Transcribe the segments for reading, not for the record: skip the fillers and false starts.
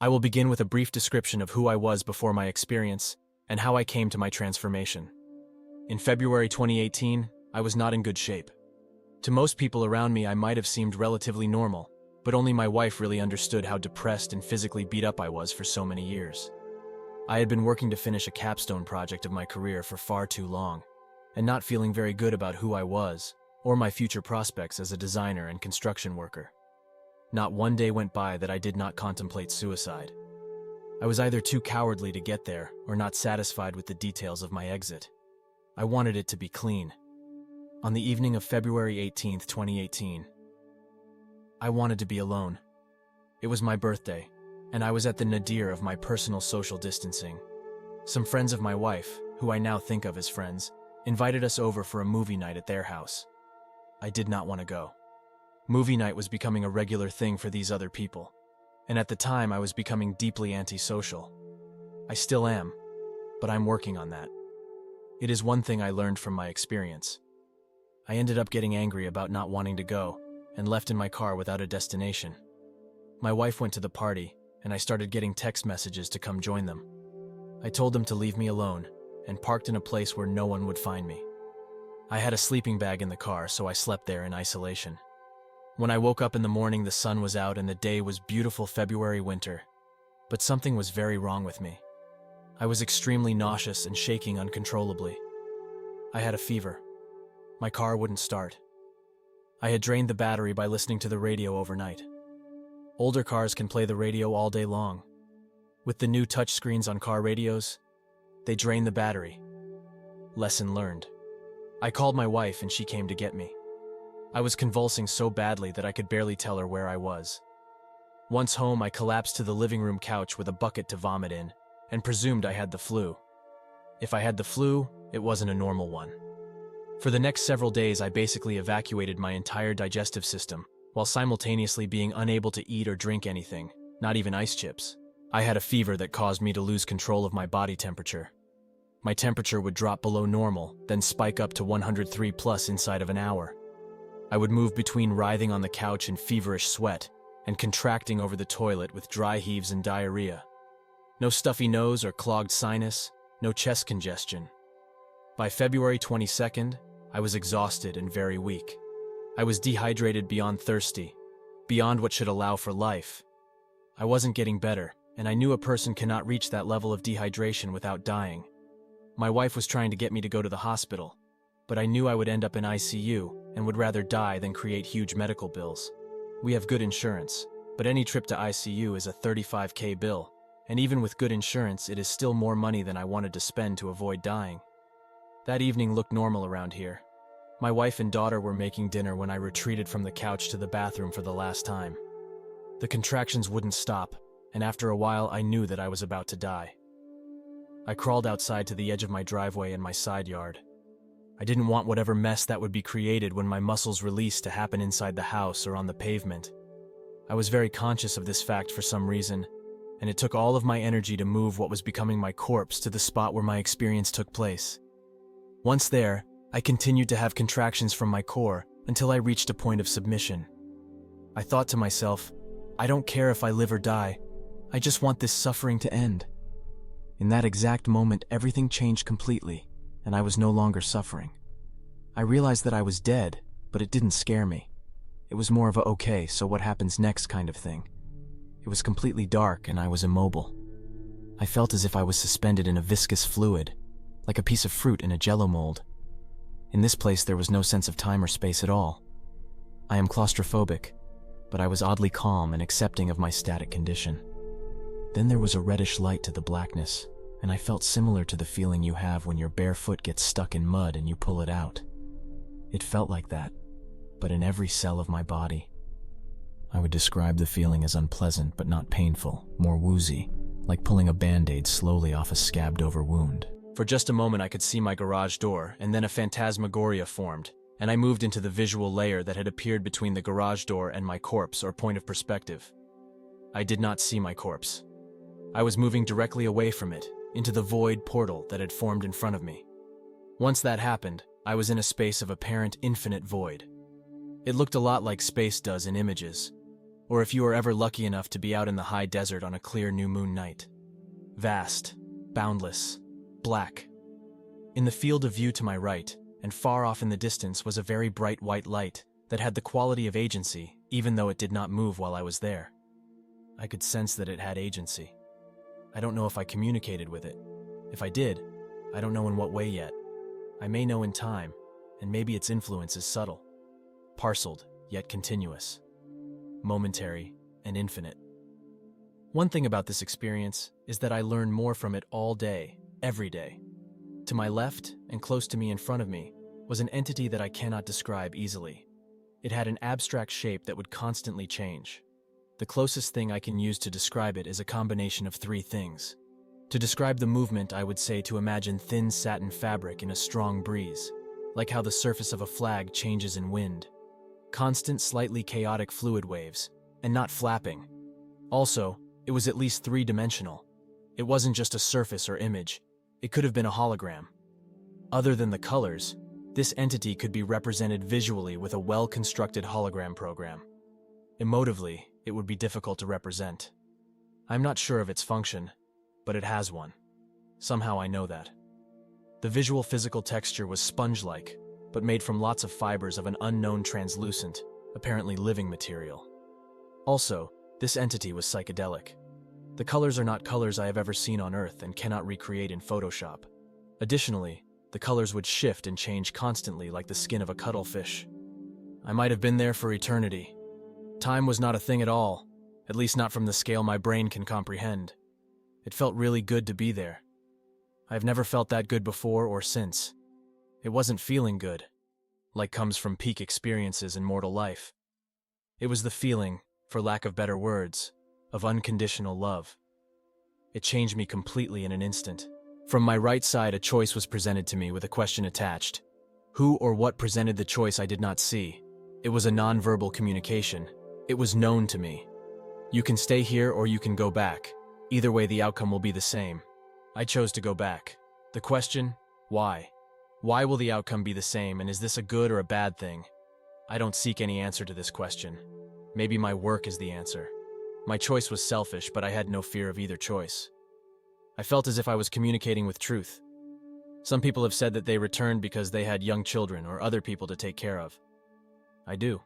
I will begin with a brief description of who I was before my experience and how I came to my transformation. In February 2018, I was not in good shape. To most people around me, I might have seemed relatively normal, but only my wife really understood how depressed and physically beat up I was for so many years. I had been working to finish a capstone project of my career for far too long, and not feeling very good about who I was or my future prospects as a designer and construction worker. Not one day went by that I did not contemplate suicide. I was either too cowardly to get there or not satisfied with the details of my exit. I wanted it to be clean. On the evening of February 18th, 2018, I wanted to be alone. It was my birthday, and I was at the nadir of my personal social distancing. Some friends of my wife, who I now think of as friends, invited us over for a movie night at their house. I did not want to go. Movie night was becoming a regular thing for these other people, and at the time I was becoming deeply antisocial. I still am, but I'm working on that. It is one thing I learned from my experience. I ended up getting angry about not wanting to go and left in my car without a destination. My wife went to the party, and I started getting text messages to come join them. I told them to leave me alone and parked in a place where no one would find me. I had a sleeping bag in the car, so I slept there in isolation. When I woke up in the morning, the sun was out and the day was beautiful February winter. But something was very wrong with me. I was extremely nauseous and shaking uncontrollably. I had a fever. My car wouldn't start. I had drained the battery by listening to the radio overnight. Older cars can play the radio all day long. With the new touchscreens on car radios, they drain the battery. Lesson learned. I called my wife and she came to get me. I was convulsing so badly that I could barely tell her where I was. Once home, I collapsed to the living room couch with a bucket to vomit in and presumed I had the flu. If I had the flu, it wasn't a normal one. For the next several days, I basically evacuated my entire digestive system while simultaneously being unable to eat or drink anything, not even ice chips. I had a fever that caused me to lose control of my body temperature. My temperature would drop below normal, then spike up to 103 plus inside of an hour. I would move between writhing on the couch in feverish sweat and contracting over the toilet with dry heaves and diarrhea. No stuffy nose or clogged sinus, no chest congestion. By February 22nd, I was exhausted and very weak. I was dehydrated beyond thirsty, beyond what should allow for life. I wasn't getting better, and I knew a person cannot reach that level of dehydration without dying. My wife was trying to get me to go to the hospital, but I knew I would end up in ICU and would rather die than create huge medical bills. We have good insurance, but any trip to ICU is a $35,000 bill, and even with good insurance, it is still more money than I wanted to spend to avoid dying. That evening looked normal around here. My wife and daughter were making dinner when I retreated from the couch to the bathroom for the last time. The contractions wouldn't stop, and after a while I knew that I was about to die. I crawled outside to the edge of my driveway and my side yard. I didn't want whatever mess that would be created when my muscles released to happen inside the house or on the pavement. I was very conscious of this fact for some reason, and it took all of my energy to move what was becoming my corpse to the spot where my experience took place. Once there, I continued to have contractions from my core until I reached a point of submission. I thought to myself, I don't care if I live or die, I just want this suffering to end. In that exact moment, everything changed completely, and I was no longer suffering. I realized that I was dead, but it didn't scare me. It was more of a okay, so what happens next kind of thing. It was completely dark and I was immobile. I felt as if I was suspended in a viscous fluid, like a piece of fruit in a jello mold. In this place there was no sense of time or space at all. I am claustrophobic, but I was oddly calm and accepting of my static condition. Then there was a reddish light to the blackness, and I felt similar to the feeling you have when your bare foot gets stuck in mud and you pull it out. It felt like that, but in every cell of my body. I would describe the feeling as unpleasant but not painful, more woozy, like pulling a band-aid slowly off a scabbed-over wound. For just a moment I could see my garage door, and then a phantasmagoria formed, and I moved into the visual layer that had appeared between the garage door and my corpse or point of perspective. I did not see my corpse. I was moving directly away from it, into the void portal that had formed in front of me. Once that happened, I was in a space of apparent infinite void. It looked a lot like space does in images, or if you are ever lucky enough to be out in the high desert on a clear new moon night. Vast, boundless, black. In the field of view to my right, and far off in the distance, was a very bright white light that had the quality of agency, even though it did not move while I was there. I could sense that it had agency. I don't know if I communicated with it. If I did, I don't know in what way yet. I may know in time, and maybe its influence is subtle, parceled, yet continuous, momentary, and infinite. One thing about this experience is that I learn more from it all day, every day. To my left, and close to me in front of me, was an entity that I cannot describe easily. It had an abstract shape that would constantly change. The closest thing I can use to describe it is a combination of three things. To describe the movement, I would say to imagine thin satin fabric in a strong breeze, like how the surface of a flag changes in wind. Constant, slightly chaotic fluid waves, and not flapping. Also, it was at least three-dimensional. It wasn't just a surface or image. It could have been a hologram. Other than the colors, this entity could be represented visually with a well-constructed hologram program. Emotively, it would be difficult to represent. I'm not sure of its function, but it has one. Somehow I know that. The visual physical texture was sponge-like, but made from lots of fibers of an unknown translucent, apparently living material. Also, this entity was psychedelic. The colors are not colors I have ever seen on Earth and cannot recreate in Photoshop. Additionally, the colors would shift and change constantly like the skin of a cuttlefish. I might have been there for eternity. Time was not a thing at all, at least not from the scale my brain can comprehend. It felt really good to be there. I've never felt that good before or since. It wasn't feeling good, like comes from peak experiences in mortal life. It was the feeling, for lack of better words, of unconditional love. It changed me completely in an instant. From my right side, a choice was presented to me with a question attached. Who or what presented the choice I did not see. It was a nonverbal communication. It was known to me. You can stay here or you can go back. Either way, the outcome will be the same. I chose to go back. The question, why? Why will the outcome be the same, and is this a good or a bad thing? I don't seek any answer to this question. Maybe my work is the answer. My choice was selfish, but I had no fear of either choice. I felt as if I was communicating with truth. Some people have said that they returned because they had young children or other people to take care of. I do.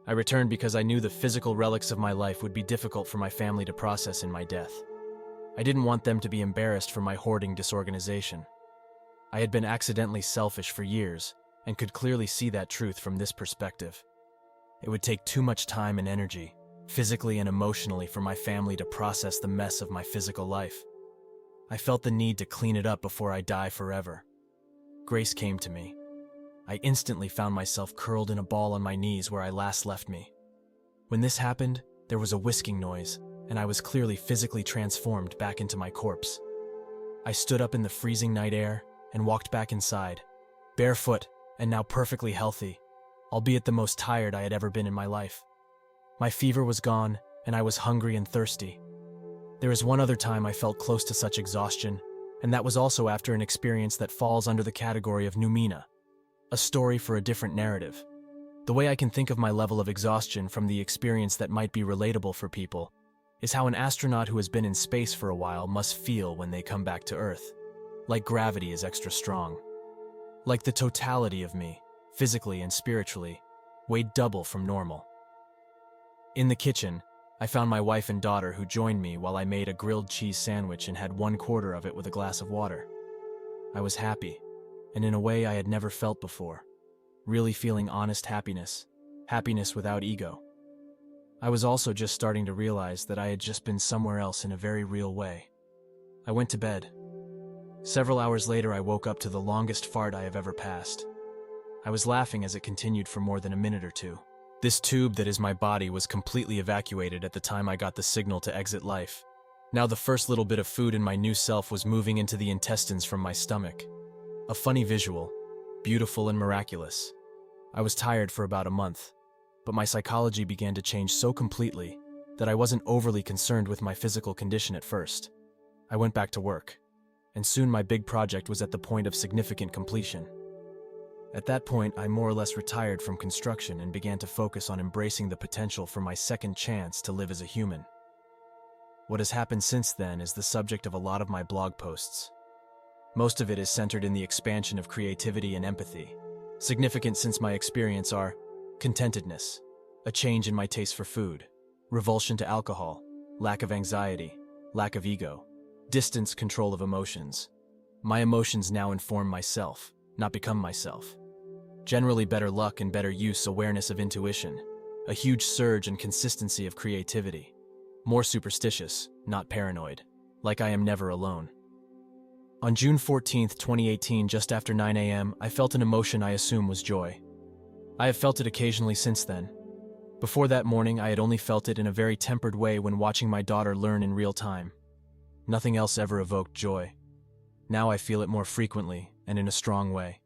I returned because I knew the physical relics of my life would be difficult for my family to process in my death. I didn't want them to be embarrassed for my hoarding disorganization. I had been accidentally selfish for years and could clearly see that truth from this perspective. It would take too much time and energy, physically and emotionally, for my family to process the mess of my physical life. I felt the need to clean it up before I die forever. Grace came to me. I instantly found myself curled in a ball on my knees where I last left me. When this happened, there was a whisking noise, and I was clearly physically transformed back into my corpse. I stood up in the freezing night air and walked back inside, barefoot and now perfectly healthy, albeit the most tired I had ever been in my life. My fever was gone, and I was hungry and thirsty. There is one other time I felt close to such exhaustion, and that was also after an experience that falls under the category of noumena, a story for a different narrative. The way I can think of my level of exhaustion from the experience that might be relatable for people is how an astronaut who has been in space for a while must feel when they come back to Earth. Like gravity is extra strong. Like the totality of me, physically and spiritually, weighed double from normal. In the kitchen, I found my wife and daughter, who joined me while I made a grilled cheese sandwich and had 1/4 of it with a glass of water. I was happy, and in a way I had never felt before, really feeling honest happiness, happiness without ego. I was also just starting to realize that I had just been somewhere else in a very real way. I went to bed. Several hours later, I woke up to the longest fart I have ever passed. I was laughing as it continued for more than a minute or two. This tube that is my body was completely evacuated at the time I got the signal to exit life. Now the first little bit of food in my new self was moving into the intestines from my stomach. A funny visual, beautiful and miraculous. I was tired for about a month, but my psychology began to change so completely that I wasn't overly concerned with my physical condition at first. I went back to work, and soon my big project was at the point of significant completion. At that point, I more or less retired from construction and began to focus on embracing the potential for my second chance to live as a human. What has happened since then is the subject of a lot of my blog posts. Most of it is centered in the expansion of creativity and empathy. Significant since my experience are contentedness, a change in my taste for food, revulsion to alcohol, lack of anxiety, lack of ego, distance, control of emotions. My emotions now inform myself, not become myself. Generally better luck and better use, awareness of intuition, a huge surge and consistency of creativity. More superstitious, not paranoid, like I am never alone. On June 14, 2018, just after 9 a.m., I felt an emotion I assume was joy. I have felt it occasionally since then. Before that morning, I had only felt it in a very tempered way when watching my daughter learn in real time. Nothing else ever evoked joy. Now I feel it more frequently and in a strong way.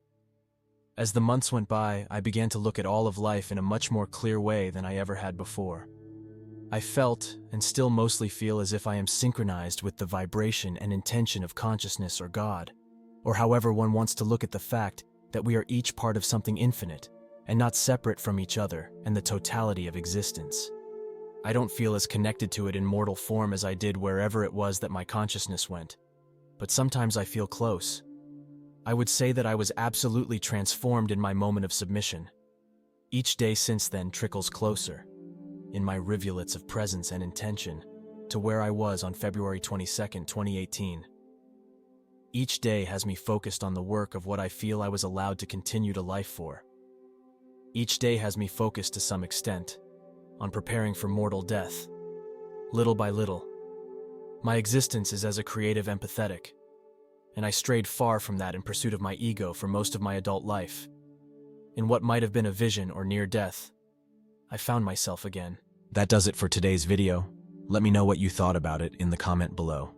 As the months went by, I began to look at all of life in a much more clear way than I ever had before. I felt, and still mostly feel, as if I am synchronized with the vibration and intention of consciousness or God, or however one wants to look at the fact that we are each part of something infinite, and not separate from each other and the totality of existence. I don't feel as connected to it in mortal form as I did wherever it was that my consciousness went, but sometimes I feel close. I would say that I was absolutely transformed in my moment of submission. Each day since then trickles closer, in my rivulets of presence and intention, to where I was on February 22, 2018. Each day has me focused on the work of what I feel I was allowed to continue to life for. Each day has me focused to some extent on preparing for mortal death. Little by little, my existence is as a creative empathetic, and I strayed far from that in pursuit of my ego for most of my adult life. In what might have been a vision or near death, I found myself again. That does it for today's video. Let me know what you thought about it in the comment below.